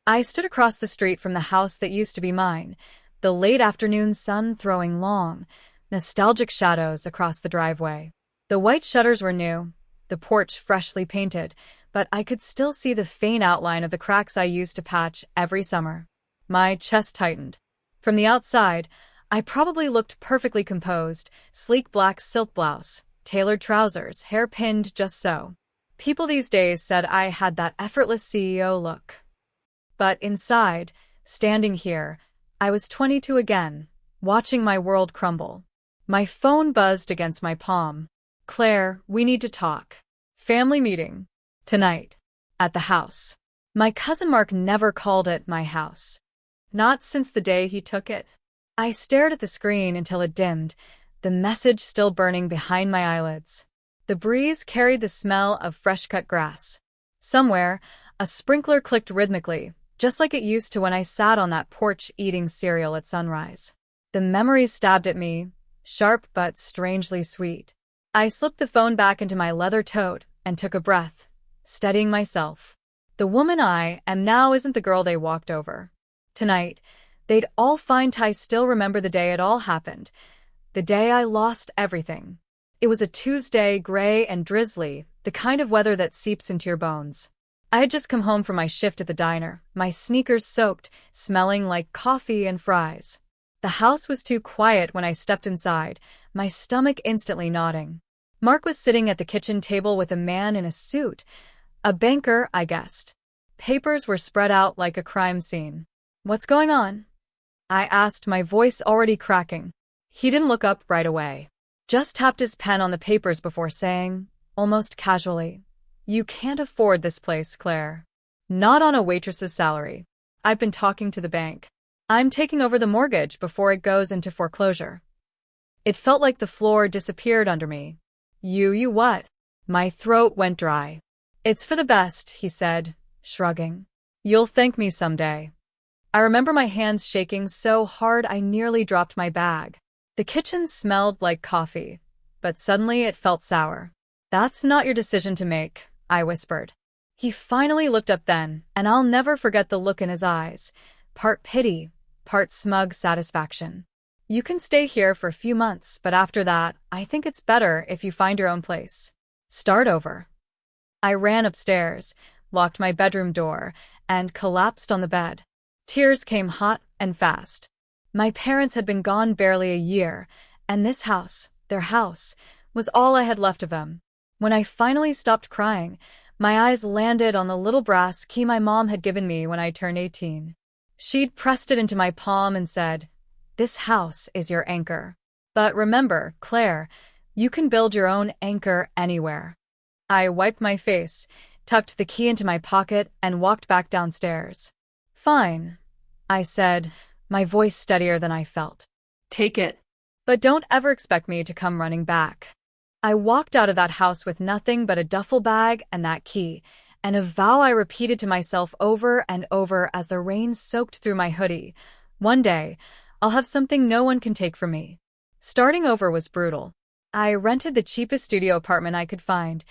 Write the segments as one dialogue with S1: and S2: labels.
S1: I stood across the street from the house that used to be mine, the late afternoon sun throwing long, nostalgic shadows across the driveway. The white shutters were new, the porch freshly painted, but I could still see the faint outline of the cracks I used to patch every summer. My chest tightened. From the outside, I probably looked perfectly composed, sleek black silk blouse, tailored trousers, hair pinned just so. People these days said I had that effortless CEO look. But inside, standing here, I was 22 again, watching my world crumble. My phone buzzed against my palm. "Claire, we need to talk. Family meeting. Tonight. At the house." My cousin Mark never called it my house. Not since the day he took it. I stared at the screen until it dimmed, the message still burning behind my eyelids. The breeze carried the smell of fresh-cut grass. Somewhere, a sprinkler clicked rhythmically, just like it used to when I sat on that porch eating cereal at sunrise. The memories stabbed at me, sharp but strangely sweet. I slipped the phone back into my leather tote and took a breath, steadying myself. The woman I am now isn't the girl they walked over. Tonight, they'd all find I still remember the day it all happened, the day I lost everything. It was a Tuesday, gray and drizzly, the kind of weather that seeps into your bones. I had just come home from my shift at the diner, my sneakers soaked, smelling like coffee and fries. The house was too quiet when I stepped inside, my stomach instantly nodding. Mark was sitting at the kitchen table with a man in a suit. A banker, I guessed. Papers were spread out like a crime scene. "What's going on?" I asked, my voice already cracking. He didn't look up right away. Just tapped his pen on the papers before saying, almost casually, "You can't afford this place, Claire. Not on a waitress's salary. I've been talking to the bank. I'm taking over the mortgage before it goes into foreclosure." It felt like the floor disappeared under me. You what?" My throat went dry. "It's for the best," he said, shrugging. "You'll thank me someday." I remember my hands shaking so hard I nearly dropped my bag. The kitchen smelled like coffee, but suddenly it felt sour. "That's not your decision to make," I whispered. He finally looked up then, and I'll never forget the look in his eyes, part pity, part smug satisfaction. "You can stay here for a few months, but after that, I think it's better if you find your own place. Start over." I ran upstairs, locked my bedroom door, and collapsed on the bed. Tears came hot and fast. My parents had been gone barely a year, and this house, their house, was all I had left of them. When I finally stopped crying, my eyes landed on the little brass key my mom had given me when I turned 18. She'd pressed it into my palm and said, "This house is your anchor. But remember, Claire, you can build your own anchor anywhere." I wiped my face, tucked the key into my pocket, and walked back downstairs. "Fine," I said, my voice steadier than I felt. "Take it. But don't ever expect me to come running back." I walked out of that house with nothing but a duffel bag and that key, and a vow I repeated to myself over and over as the rain soaked through my hoodie. One day, I'll have something no one can take from me. Starting over was brutal. I rented the cheapest studio apartment I could find,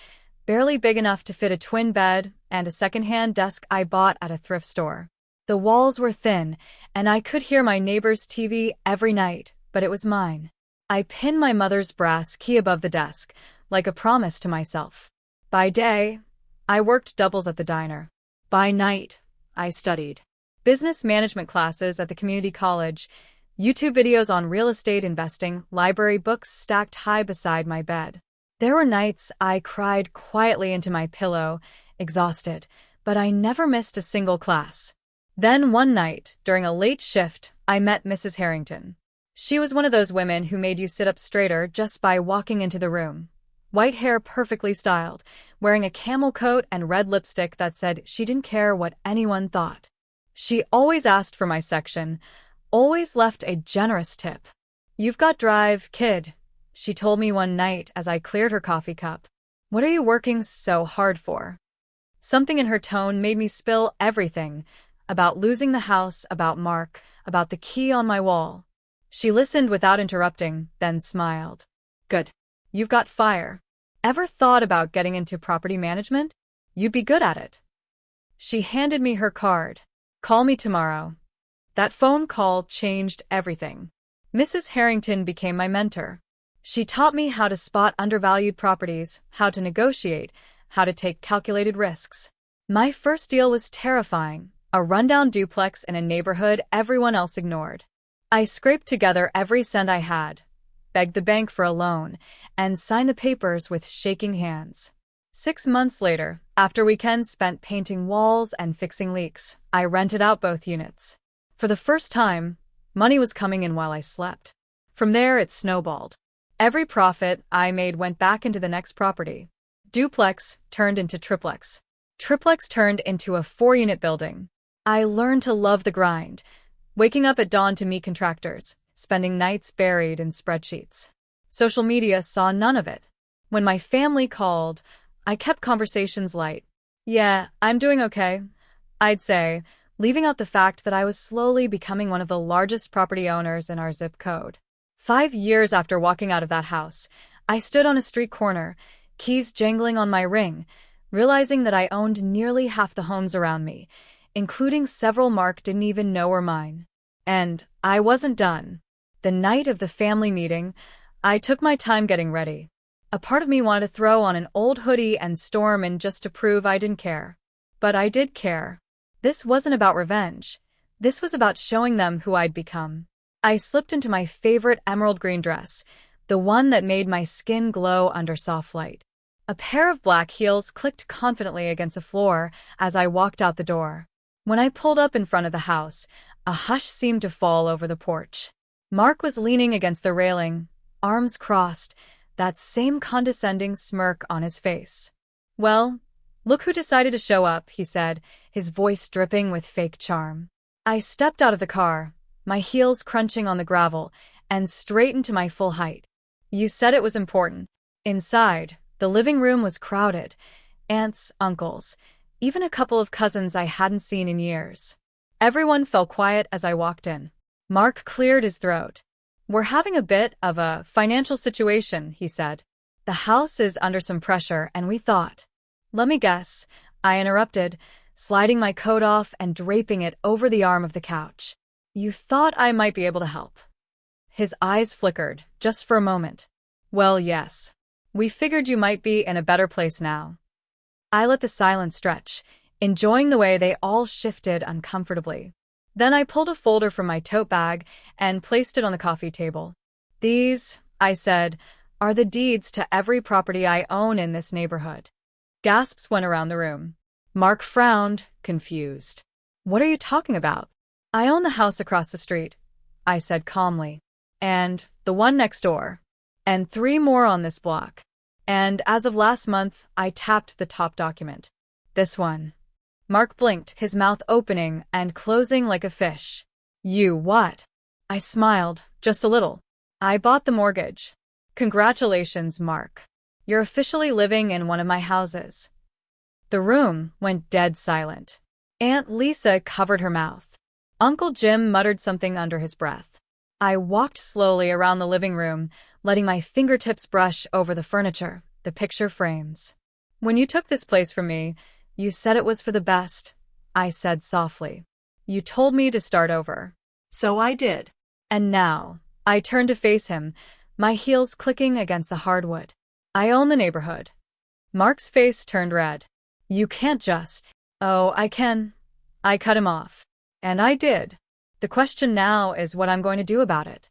S1: barely big enough to fit a twin bed and a secondhand desk I bought at a thrift store. The walls were thin, and I could hear my neighbor's TV every night, but it was mine. I pinned my mother's brass key above the desk, like a promise to myself. By day, I worked doubles at the diner. By night, I studied. Business management classes at the community college, YouTube videos on real estate investing, library books stacked high beside my bed. There were nights I cried quietly into my pillow, exhausted, but I never missed a single class. Then one night, during a late shift, I met Mrs. Harrington. She was one of those women who made you sit up straighter just by walking into the room. White hair perfectly styled, wearing a camel coat and red lipstick that said she didn't care what anyone thought. She always asked for my section, always left a generous tip. "You've got drive, kid," she told me one night as I cleared her coffee cup. "What are you working so hard for?" Something in her tone made me spill everything, about losing the house, about Mark, about the key on my wall. She listened without interrupting, then smiled. "Good. You've got fire. Ever thought about getting into property management? You'd be good at it." She handed me her card. Call me tomorrow. That phone call changed everything. Mrs. Harrington became my mentor. She taught me how to spot undervalued properties, how to negotiate, how to take calculated risks. My first deal was terrifying, a rundown duplex in a neighborhood everyone else ignored. I scraped together every cent I had, begged the bank for a loan, and signed the papers with shaking hands. 6 months later, after weekends spent painting walls and fixing leaks, I rented out both units. For the first time, money was coming in while I slept. From there, it snowballed. Every profit I made went back into the next property. Duplex turned into triplex. Triplex turned into a 4-unit building. I learned to love the grind, waking up at dawn to meet contractors, spending nights buried in spreadsheets. Social media saw none of it. When my family called, I kept conversations light. Yeah, I'm doing okay, I'd say, leaving out the fact that I was slowly becoming one of the largest property owners in our zip code. 5 years after walking out of that house, I stood on a street corner, keys jangling on my ring, realizing that I owned nearly half the homes around me, including several Mark didn't even know were mine. And I wasn't done. The night of the family meeting, I took my time getting ready. A part of me wanted to throw on an old hoodie and storm in just to prove I didn't care. But I did care. This wasn't about revenge. This was about showing them who I'd become. I slipped into my favorite emerald green dress, the one that made my skin glow under soft light. A pair of black heels clicked confidently against the floor as I walked out the door. When I pulled up in front of the house, a hush seemed to fall over the porch. Mark was leaning against the railing, arms crossed, that same condescending smirk on his face. "Well, look who decided to show up," he said, his voice dripping with fake charm. I stepped out of the car, my heels crunching on the gravel, and straightened to my full height. "You said it was important." Inside, the living room was crowded. Aunts, uncles, even a couple of cousins I hadn't seen in years. Everyone fell quiet as I walked in. Mark cleared his throat. "We're having a bit of a financial situation," he said. "The house is under some pressure, and we thought—" "Let me guess," I interrupted, sliding my coat off and draping it over the arm of the couch. "You thought I might be able to help." His eyes flickered, just for a moment. "Well, yes. We figured you might be in a better place now." I let the silence stretch, enjoying the way they all shifted uncomfortably. Then I pulled a folder from my tote bag and placed it on the coffee table. "These," I said, "are the deeds to every property I own in this neighborhood." Gasps went around the room. Mark frowned, confused. "What are you talking about?" "I own the house across the street," I said calmly. "And the one next door. And 3 more on this block. And as of last month, I tapped the top document. This one." Mark blinked, his mouth opening and closing like a fish. "You what?" I smiled, just a little. "I bought the mortgage." "Congratulations, Mark. You're officially living in one of my houses." The room went dead silent. Aunt Lisa covered her mouth. Uncle Jim muttered something under his breath. I walked slowly around the living room, letting my fingertips brush over the furniture, the picture frames. "When you took this place from me, you said it was for the best," I said softly. "You told me to start over." "So I did." And now, I turned to face him, my heels clicking against the hardwood. "I own the neighborhood." Mark's face turned red. "You can't just—" "Oh, I can." I cut him off. And I did. The question now is what I'm going to do about it.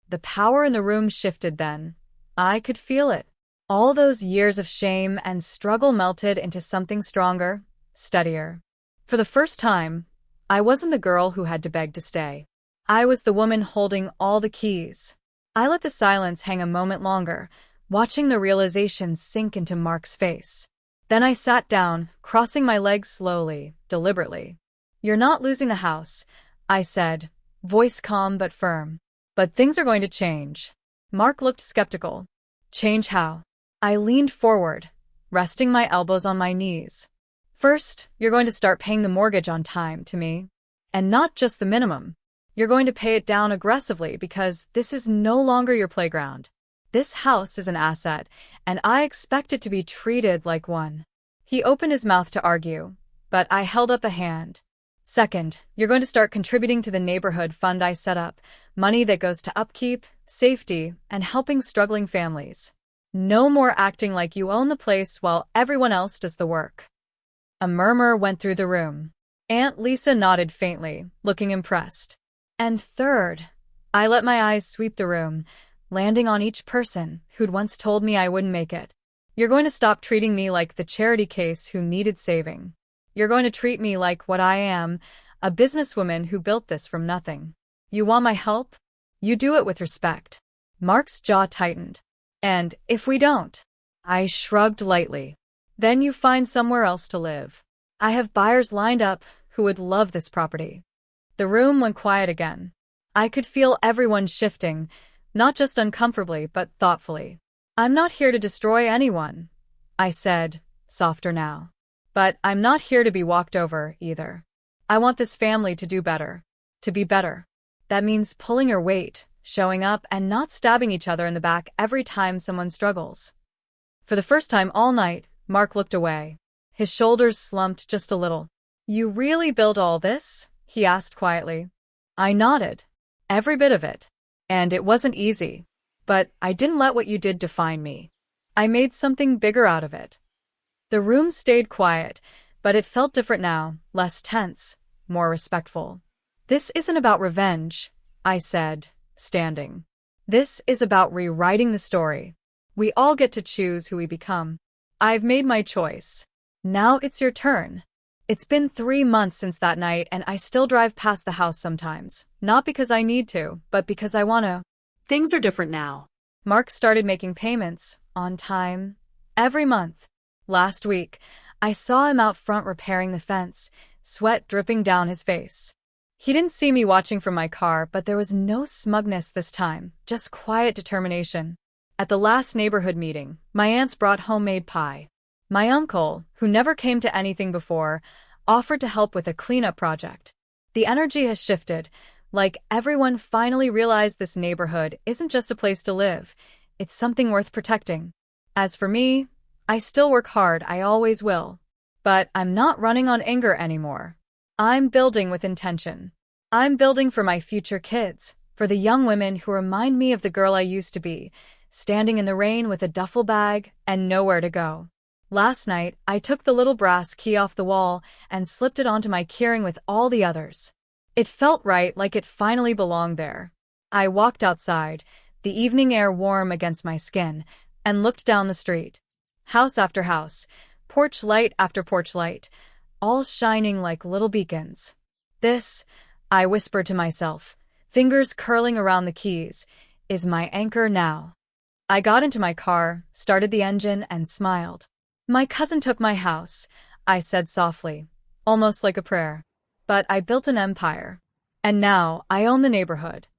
S1: The power in the room shifted then. I could feel it. All those years of shame and struggle melted into something stronger, steadier. For the first time, I wasn't the girl who had to beg to stay. I was the woman holding all the keys. I let the silence hang a moment longer, watching the realization sink into Mark's face. Then I sat down, crossing my legs slowly, deliberately. "You're not losing the house," I said, voice calm but firm. "But things are going to change." Mark looked skeptical. "Change how?" I leaned forward, resting my elbows on my knees. "First, you're going to start paying the mortgage on time to me. And not just the minimum. You're going to pay it down aggressively because this is no longer your playground. This house is an asset, and I expect it to be treated like one." He opened his mouth to argue, but I held up a hand. Second, you're going to start contributing to the neighborhood fund I set up, money that goes to upkeep, safety, and helping struggling families. No more acting like you own the place while everyone else does the work. A murmur went through the room. Aunt Lisa nodded faintly, looking impressed. And third, I let my eyes sweep the room, landing on each person who'd once told me I wouldn't make it. You're going to stop treating me like the charity case who needed saving. You're going to treat me like what I am, a businesswoman who built this from nothing. You want my help? You do it with respect. Mark's jaw tightened. And if we don't? I shrugged lightly. Then you find somewhere else to live. I have buyers lined up who would love this property. The room went quiet again. I could feel everyone shifting, not just uncomfortably, but thoughtfully. I'm not here to destroy anyone, I said, softer now. But I'm not here to be walked over, either. I want this family to do better. To be better. That means pulling your weight, showing up, and not stabbing each other in the back every time someone struggles. For the first time all night, Mark looked away. His shoulders slumped just a little. You really built all this? He asked quietly. I nodded. Every bit of it. And it wasn't easy. But I didn't let what you did define me. I made something bigger out of it. The room stayed quiet, but it felt different now, less tense, more respectful. This isn't about revenge, I said, standing. This is about rewriting the story. We all get to choose who we become. I've made my choice. Now it's your turn. It's been 3 months since that night, and I still drive past the house sometimes. Not because I need to, but because I want to.
S2: Things are different now.
S1: Mark started making payments, on time, every month. Last week, I saw him out front repairing the fence, sweat dripping down his face. He didn't see me watching from my car, but there was no smugness this time, just quiet determination. At the last neighborhood meeting, my aunts brought homemade pie. My uncle, who never came to anything before, offered to help with a cleanup project. The energy has shifted, like everyone finally realized this neighborhood isn't just a place to live, it's something worth protecting. As for me, I still work hard, I always will. But I'm not running on anger anymore. I'm building with intention. I'm building for my future kids, for the young women who remind me of the girl I used to be, standing in the rain with a duffel bag and nowhere to go. Last night, I took the little brass key off the wall and slipped it onto my keyring with all the others. It felt right, like it finally belonged there. I walked outside, the evening air warm against my skin, and looked down the street. House after house, porch light after porch light, all shining like little beacons. This, I whispered to myself, fingers curling around the keys, is my anchor now. I got into my car, started the engine, and smiled. My cousin took my house, I said softly, almost like a prayer. But I built an empire. And now I own the neighborhood.